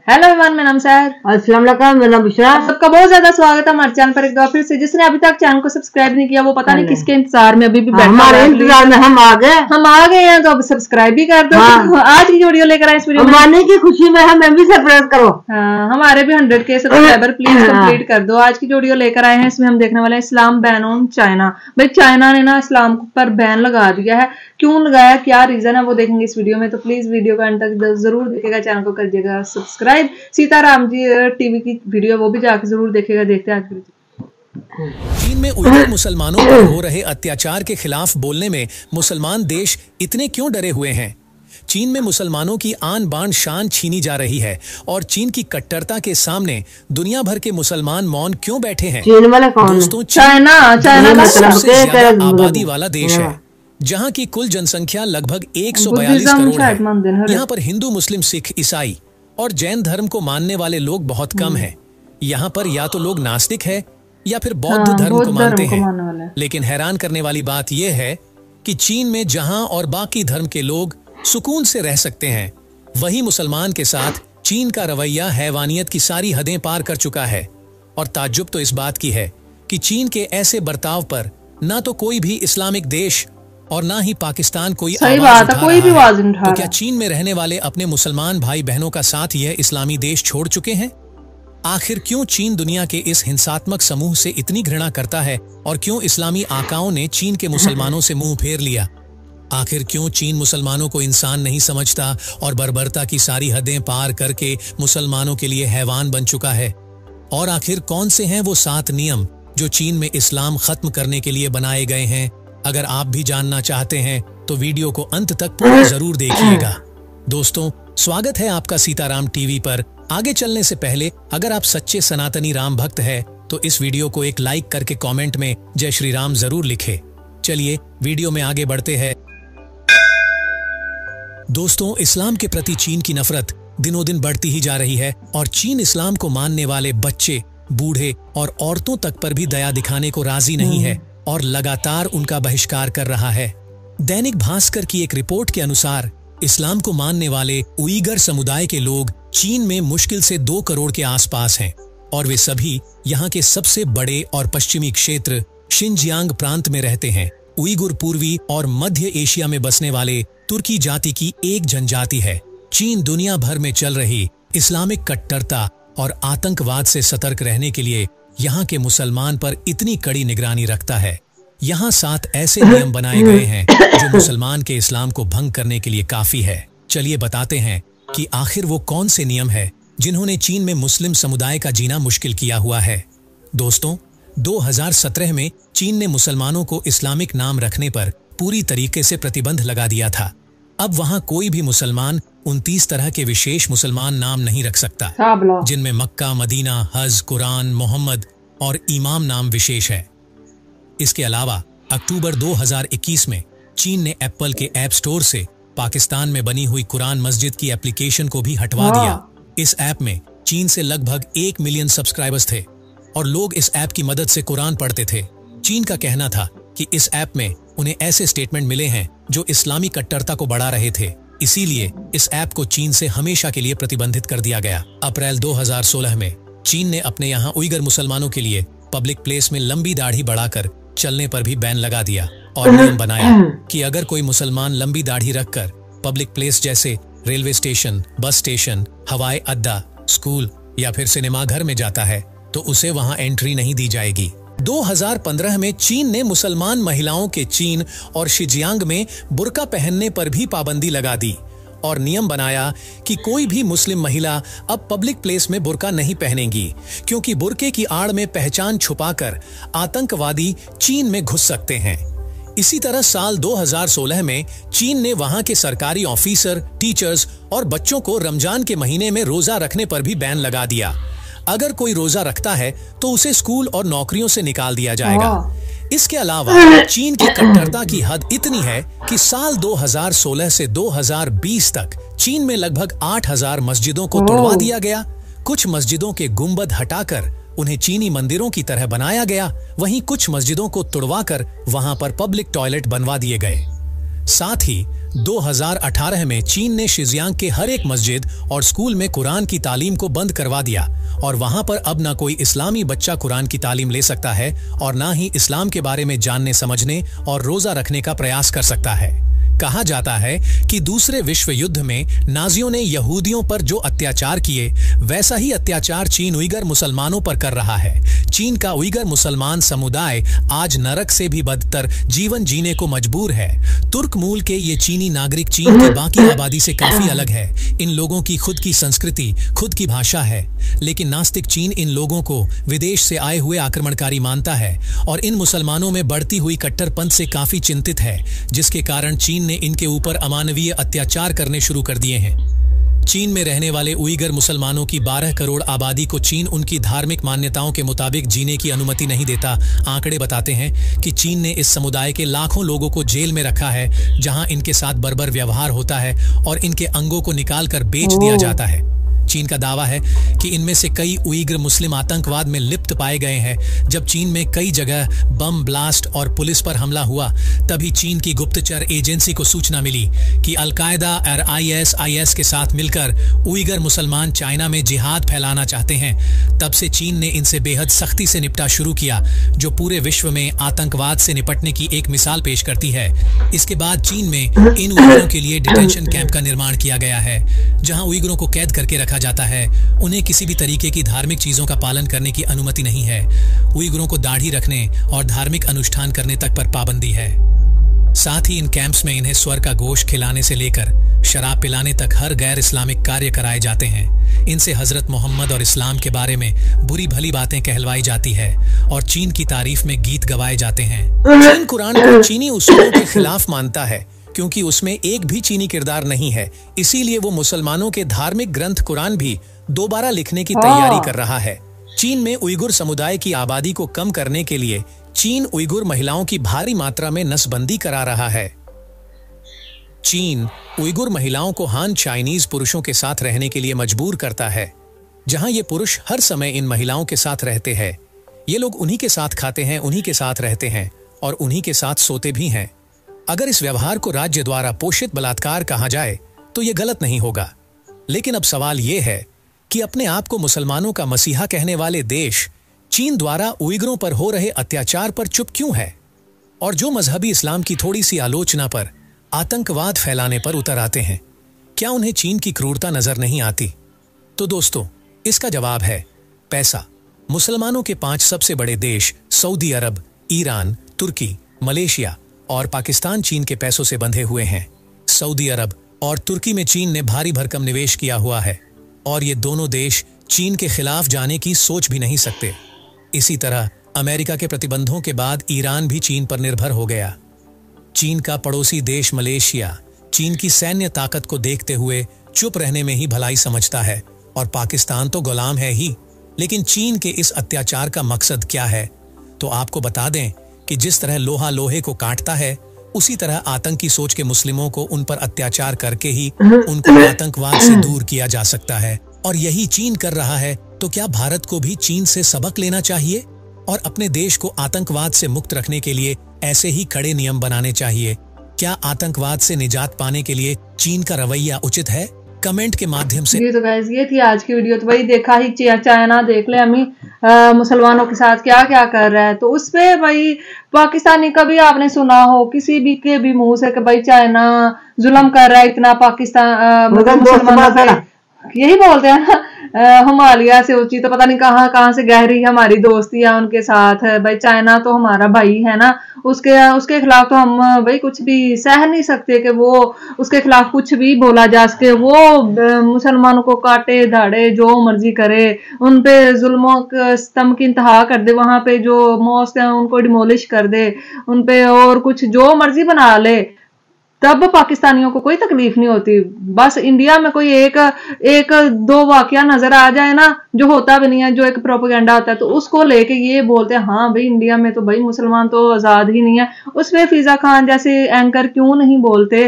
Hello everyone, मेरा नाम sir. अस्सलाम वालेकुम, मेरा नाम बुशरा। सबका बहुत ज्यादा स्वागत है हमारे चैनल पर एक बार फिर से। जिसने अभी तक चैनल को सब्सक्राइब नहीं किया वो पता नहीं किसके इंतजार में अभी भी बैठा हमारे इंतजार में हम आ गए हैं, तो अब सब्सक्राइब भी कर दो। आज की वीडियो लेकर आए, इस वीडियो माने की खुशी में हमें भी सरप्राइज करो। हमारे भी 100 के सब्सक्राइबर प्लीज कंप्लीट कर दो। आज की वीडियो लेकर आए हैं, इसमें हम देखने वाले हैं इस्लाम बैन ऑन चाइना। भाई चाइना ने ना इस्लाम पर बैन लगा दिया है। क्यों लगाया, क्या रीजन है, वो देखेंगे इस वीडियो में। तो प्लीज वीडियो को अंत तक जरूर देखिएगा, चैनल को कर दिएगा सब्सक्राइब। सीताराम जी टीवी की वीडियो वो भी जाके जरूर देखेगा। देखते हैं आज। चीन में उइगर मुसलमानों पर हो रहे अत्याचार के खिलाफ बोलने में मुसलमान देश इतने क्यों डरे हुए हैं? चीन में मुसलमानों की आन बान शान छीनी जा रही है और चीन की कट्टरता के सामने दुनिया भर के मुसलमान मौन क्यों बैठे हैं? चीन वाला कौन? दोस्तों, चाइना सबसे ज्यादा आबादी वाला देश है, जहाँ की कुल जनसंख्या लगभग 142 करोड़ है। यहाँ पर हिंदू, मुस्लिम, सिख, ईसाई और जैन धर्म को मानने वाले लोग बहुत कम हैं। यहाँ पर या तो लोग नास्तिक है या फिर बौद्ध धर्म को मानते हैं। लेकिन हैरान करने वाली बात यह है कि चीन में जहां और बाकी धर्म के लोग सुकून से रह सकते हैं, वही मुसलमान के साथ चीन का रवैया हैवानियत की सारी हदें पार कर चुका है। और ताज्जुब तो इस बात की है कि चीन के ऐसे बर्ताव पर ना तो कोई भी इस्लामिक देश और ना ही पाकिस्तान कोई आवाज उठा रहा है। तो क्या चीन में रहने वाले अपने मुसलमान भाई बहनों का साथ यह इस्लामी देश छोड़ चुके हैं? आखिर क्यों चीन दुनिया के इस हिंसात्मक समूह से इतनी घृणा करता है और क्यों इस्लामी आकाओं ने चीन के मुसलमानों से मुंह फेर लिया? आखिर क्यों चीन मुसलमानों को इंसान नहीं समझता और बर्बरता की सारी हदें पार करके मुसलमानों के लिए हैवान बन चुका है? और आखिर कौन से हैं वो 7 नियम जो चीन में इस्लाम खत्म करने के लिए बनाए गए हैं? अगर आप भी जानना चाहते हैं तो वीडियो को अंत तक पूरा जरूर देखिएगा। दोस्तों, स्वागत है आपका सीताराम टीवी पर। आगे चलने से पहले अगर आप सच्चे सनातनी राम भक्त हैं तो इस वीडियो को एक लाइक करके कमेंट में जय श्री राम जरूर लिखें। चलिए वीडियो में आगे बढ़ते हैं। दोस्तों, इस्लाम के प्रति चीन की नफरत दिनों दिन बढ़ती ही जा रही है और चीन इस्लाम को मानने वाले बच्चे, बूढ़े और औरतों तक पर भी दया दिखाने को राजी नहीं है और लगातार उनका बहिष्कार कर रहा है। दैनिक भास्कर की एक रिपोर्ट के अनुसार इस्लाम को मानने वाले उइगर समुदाय के लोग चीन में मुश्किल से 2 करोड़ के आसपास हैं और वे सभी यहाँ के सबसे बड़े और पश्चिमी क्षेत्र शिनजियांग प्रांत में रहते हैं। उइगुर पूर्वी और मध्य एशिया में बसने वाले तुर्की जाति की एक जनजाति है। चीन दुनिया भर में चल रही इस्लामिक कट्टरता और आतंकवाद से सतर्क रहने के लिए यहाँ के मुसलमान पर इतनी कड़ी निगरानी रखता है। यहाँ 7 ऐसे नियम बनाए गए हैं जो मुसलमान के इस्लाम को भंग करने के लिए काफी है। चलिए बताते हैं कि आखिर वो कौन से नियम है जिन्होंने चीन में मुस्लिम समुदाय का जीना मुश्किल किया हुआ है। दोस्तों, 2017 में चीन ने मुसलमानों को इस्लामिक नाम रखने पर पूरी तरीके से प्रतिबंध लगा दिया था। अब वहाँ कोई भी मुसलमान 29 तरह के विशेष मुसलमान नाम नहीं रख सकता, जिनमें मक्का, मदीना, हज, कुरान, मोहम्मद और इमाम नाम विशेष है। इसके अलावा अक्टूबर 2021 में चीन ने एप्पल के ऐप स्टोर से पाकिस्तान में बनी हुई कुरान मस्जिद की एप्लीकेशन को भी हटवा दिया। इस ऐप में चीन से लगभग 1 मिलियन सब्सक्राइबर्स थे और लोग इस ऐप की मदद से कुरान पढ़ते थे। चीन का कहना था कि इस ऐप में उन्हें ऐसे स्टेटमेंट मिले हैं जो इस्लामी कट्टरता को बढ़ा रहे थे, इसीलिए इस ऐप को चीन से हमेशा के लिए प्रतिबंधित कर दिया गया। अप्रैल 2016 में चीन ने अपने यहाँ उइगर मुसलमानों के लिए पब्लिक प्लेस में लंबी दाढ़ी बढ़ाकर चलने पर भी बैन लगा दिया और नियम बनाया कि अगर कोई मुसलमान लंबी दाढ़ी रखकर पब्लिक प्लेस जैसे रेलवे स्टेशन, बस स्टेशन, हवाई अड्डा, स्कूल या फिर सिनेमा घर में जाता है तो उसे वहां एंट्री नहीं दी जाएगी। 2015 में चीन ने मुसलमान महिलाओं के चीन और शिजियांग में बुर्का पहनने पर भी पाबंदी लगा दी और नियम बनाया कि कोई भी मुस्लिम महिला अब पब्लिक प्लेस में बुर्का नहीं पहनेंगी, क्योंकि बुर्के की आड़ में पहचान छुपाकर आतंकवादी चीन में घुस सकते हैं। इसी तरह साल 2016 में चीन ने वहां के सरकारी ऑफिसर, टीचर्स और बच्चों को रमजान के महीने में रोजा रखने पर भी बैन लगा दिया। अगर कोई रोजा रखता है तो उसे स्कूल और नौकरियों से निकाल दिया जाएगा। इसके अलावा चीन की कट्टरता की हद इतनी है कि साल 2016 से 2020 तक चीन में लगभग 8000 मस्जिदों को तोड़वा दिया गया। कुछ मस्जिदों के गुंबद हटाकर उन्हें चीनी मंदिरों की तरह बनाया गया, वहीं कुछ मस्जिदों को तोड़वाकर वहां पर पब्लिक टॉयलेट बनवा दिए गए। साथ ही 2018 में चीन ने शिजियांग के हर एक मस्जिद और स्कूल में कुरान की तालीम को बंद करवा दिया और वहां पर अब ना कोई इस्लामी बच्चा कुरान की तालीम ले सकता है और ना ही इस्लाम के बारे में जानने समझने और रोजा रखने का प्रयास कर सकता है। कहा जाता है कि दूसरे विश्व युद्ध में नाजियों ने यहूदियों पर जो अत्याचार किए वैसा ही अत्याचार चीन उइगर मुसलमानों पर कर रहा है। चीन का उइगर मुसलमान समुदाय आज नरक से भी बदतर जीवन जीने को मजबूर है। तुर्क मूल के ये चीनी नागरिक चीन की बाकी आबादी से काफी अलग है। इन लोगों की खुद की संस्कृति, खुद की भाषा है, लेकिन नास्तिक चीन इन लोगों को विदेश से आए हुए आक्रमणकारी मानता है और इन मुसलमानों में बढ़ती हुई कट्टरपंथ से काफी चिंतित है, जिसके कारण चीन ने इनके ऊपर अमानवीय अत्याचार करने शुरू कर दिए हैं। चीन में रहने वाले उइगर मुसलमानों की 12 करोड़ आबादी को चीन उनकी धार्मिक मान्यताओं के मुताबिक जीने की अनुमति नहीं देता। आंकड़े बताते हैं कि चीन ने इस समुदाय के लाखों लोगों को जेल में रखा है, जहां इनके साथ बर्बर व्यवहार होता है और इनके अंगों को निकालकर बेच दिया जाता है। चीन का दावा है कि इनमें से कई उइगर मुस्लिम आतंकवाद में लिप्त पाए गए हैं। जब चीन में कई जगह बम ब्लास्ट और पुलिस पर हमला हुआ, तभी चीन की गुप्तचर एजेंसी को सूचना मिली कि अलकायदा और आईएस के साथ मिलकर उइगर मुसलमान चाइना में जिहाद फैलाना चाहते हैं। तब से चीन ने इनसे बेहद सख्ती से निपटा शुरू किया, जो पूरे विश्व में आतंकवाद से निपटने की एक मिसाल पेश करती है। इसके बाद चीन में इन उइगरों के लिए डिटेंशन कैंप का निर्माण किया गया है, जहां उइगरों को कैद करके रखा जाता है। उन्हें किसी भी तरीके की धार्मिक चीजों का पालन करने की अनुमति नहीं है। उइगरों को दाढ़ी रखने और धार्मिक अनुष्ठान करने तक पर पाबंदी है। साथ ही इन कैंप्स में इन्हें सुअर का गोश्त खिलाने से लेकर शराब पिलाने तक हर गैर इस्लामिक कार्य कराए जाते हैं। इनसे हजरत मोहम्मद और इस्लाम के बारे में बुरी भली बातें कहलवाई जाती है और चीन की तारीफ में गीत गवाए जाते हैं। चीन कुरान को चीनी उसूलों के खिलाफ मानता है, क्योंकि उसमें एक भी चीनी किरदार नहीं है। इसीलिए वो मुसलमानों के धार्मिक ग्रंथ कुरान भी दोबारा लिखने की तैयारी कर रहा है। चीन में उइगुर समुदाय की आबादी को कम करने के लिए चीन उइगुर महिलाओं की भारी मात्रा में नसबंदी करा रहा है। चीन उइगुर महिलाओं को हान चाइनीज पुरुषों के साथ रहने के लिए मजबूर करता है, जहां ये पुरुष हर समय इन महिलाओं के साथ रहते हैं। ये लोग उन्हीं के साथ खाते हैं, उन्हीं के साथ रहते हैं और उन्हीं के साथ सोते भी हैं। अगर इस व्यवहार को राज्य द्वारा पोषित बलात्कार कहा जाए तो यह गलत नहीं होगा। लेकिन अब सवाल यह है कि अपने आप को मुसलमानों का मसीहा कहने वाले देश चीन द्वारा उइगरों पर हो रहे अत्याचार पर चुप क्यों है, और जो मजहबी इस्लाम की थोड़ी सी आलोचना पर आतंकवाद फैलाने पर उतर आते हैं, क्या उन्हें चीन की क्रूरता नजर नहीं आती? तो दोस्तों, इसका जवाब है पैसा। मुसलमानों के 5 सबसे बड़े देश सऊदी अरब, ईरान, तुर्की, मलेशिया और पाकिस्तान चीन के पैसों से बंधे हुए हैं। सऊदी अरब और तुर्की में चीन ने भारी भरकम निवेश किया हुआ है और ये दोनों देश चीन के खिलाफ जाने की सोच भी नहीं सकते। इसी तरह अमेरिका के प्रतिबंधों के बाद ईरान भी चीन पर निर्भर हो गया। चीन का पड़ोसी देश मलेशिया चीन की सैन्य ताकत को देखते हुए चुप रहने में ही भलाई समझता है और पाकिस्तान तो गुलाम है ही। लेकिन चीन के इस अत्याचार का मकसद क्या है? तो आपको बता दें कि जिस तरह लोहा लोहे को काटता है, उसी तरह आतंकी सोच के मुस्लिमों को उन पर अत्याचार करके ही उनको आतंकवाद से दूर किया जा सकता है, और यही चीन कर रहा है। तो क्या भारत को भी चीन से सबक लेना चाहिए और अपने देश को आतंकवाद से मुक्त रखने के लिए ऐसे ही कड़े नियम बनाने चाहिए? क्या आतंकवाद से निजात पाने के लिए चीन का रवैया उचित है? कमेंट के माध्यम से। तो गाइस, ये थी आज की वीडियो। तो भाई देखा ही चाइना, देख ले अमी मुसलमानों के साथ क्या क्या कर रहा है। तो उसपे भाई पाकिस्तानी कभी आपने सुना हो किसी भी के भी मुंह से कि भाई चाइना जुल्म कर रहा है इतना पाकिस्तान मुसलमानों पे? यही बोलते हैं ना, हिमालय से ऊंची तो पता नहीं कहाँ से गहरी हमारी दोस्तियां उनके साथ है। भाई चाइना तो हमारा भाई है ना, उसके खिलाफ तो हम भाई कुछ भी सह नहीं सकते कि वो उसके खिलाफ कुछ भी बोला जा सके। वो मुसलमानों को काटे धाड़े जो मर्जी करे, उन पे जुल्मों स्तम की इंतहा कर दे, वहां पे जो मॉस्क है उनको डिमोलिश कर दे, उन पे और कुछ जो मर्जी बना ले, तब पाकिस्तानियों को कोई तकलीफ नहीं होती। बस इंडिया में कोई एक दो वाकया नजर आ जाए ना, जो होता भी नहीं है, जो एक प्रोपेगेंडा होता है, तो उसको लेके ये बोलते हैं हाँ भाई इंडिया में तो भाई मुसलमान तो आजाद ही नहीं है। उसमें फिजा खान जैसे एंकर क्यों नहीं बोलते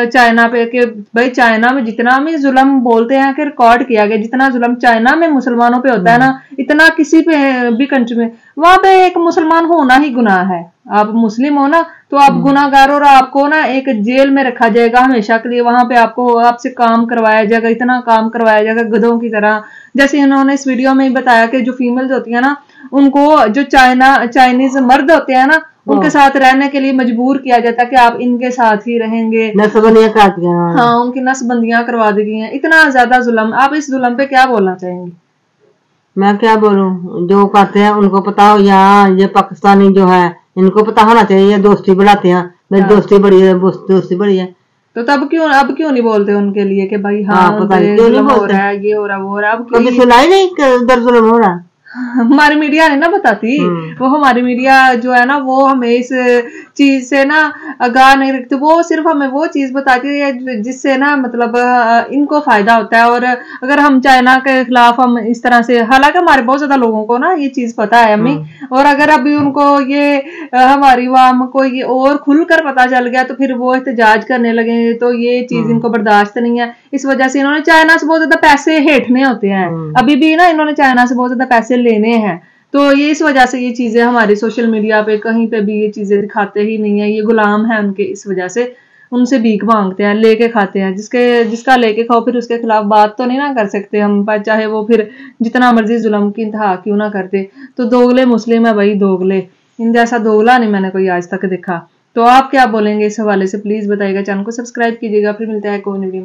चाइना पे कि भाई चाइना में जितना भी जुल्म बोलते हैं कि रिकॉर्ड किया गया, जितना जुल्म चाइना में मुसलमानों पे होता है ना, इतना किसी पे भी कंट्री में, वहां पे एक मुसलमान होना ही गुनाह है। आप मुस्लिम हो ना तो आप गुनाहगार और आपको ना एक जेल में रखा जाएगा हमेशा के लिए। वहां पे आपसे काम करवाया जाएगा, इतना काम करवाया जाएगा गधों की तरह। जैसे इन्होंने इस वीडियो में ही बताया कि जो फीमेल्स होती है ना, उनको जो चाइनीज मर्द होते हैं ना, उनके साथ रहने के लिए मजबूर किया जाता है कि आप इनके साथ ही रहेंगे। नसबंदियां काट दिया। हाँ, उनकी नसबंदियां करवा दी गई हैं। इतना ज्यादा जुल्म। आप इस जुल्म पे क्या बोलना चाहेंगे? मैं क्या बोलूं, जो करते हैं उनको पता हो। यहाँ ये पाकिस्तानी जो है, इनको पता होना चाहिए, दोस्ती बढ़ाते हैं। मेरी दोस्ती बड़ी है, दोस्ती बड़ी है। तो तब अब क्यों नहीं बोलते उनके लिए कि भाई हाँ, पता नहीं क्यों नहीं बोलते, ये हो रहा वो हो रहा। अब कभी सुनाई नहीं उधर जुल्म हो रहा। हमारी मीडिया नहीं ना बताती। वो हमारी मीडिया जो है ना, वो हमें इस चीज से ना आगाह नहीं रखती। वो सिर्फ हमें वो चीज बताती है जिससे ना मतलब इनको फायदा होता है। और अगर हम चाइना के खिलाफ हम इस तरह से, हालांकि हमारे बहुत ज्यादा लोगों को ना ये चीज पता है अम्मी, और अगर अभी उनको ये हमारी वाम को ये और खुलकर पता चल गया तो फिर वो एहतजाज करने लगेंगे। तो ये चीज इनको बर्दाश्त नहीं है। इस वजह से इन्होंने चाइना से बहुत ज्यादा पैसे हेठने होते हैं। अभी भी ना इन्होंने चाइना से बहुत ज्यादा पैसे लेने हैं। तो ये इस वजह से ये चीजें हमारी सोशल मीडिया पे कहीं पे भी ये चीजें दिखाते ही नहीं है। ये गुलाम है उनके, इस वजह से उनसे भीख मांगते हैं, लेके खाते हैं। जिसका लेके खाओ फिर उसके खिलाफ बात तो नहीं ना कर सकते हम, पर चाहे वो फिर जितना मर्जी जुल्म की इंतहा क्यों ना करते। तो दोगले मुस्लिम है भाई, दोगले। इन जैसा दोगला नहीं मैंने कोई आज तक देखा। तो आप क्या बोलेंगे इस हवाले से, प्लीज बताइएगा। चैनल को सब्सक्राइब कीजिएगा। फिर मिलता है कोई वीडियो।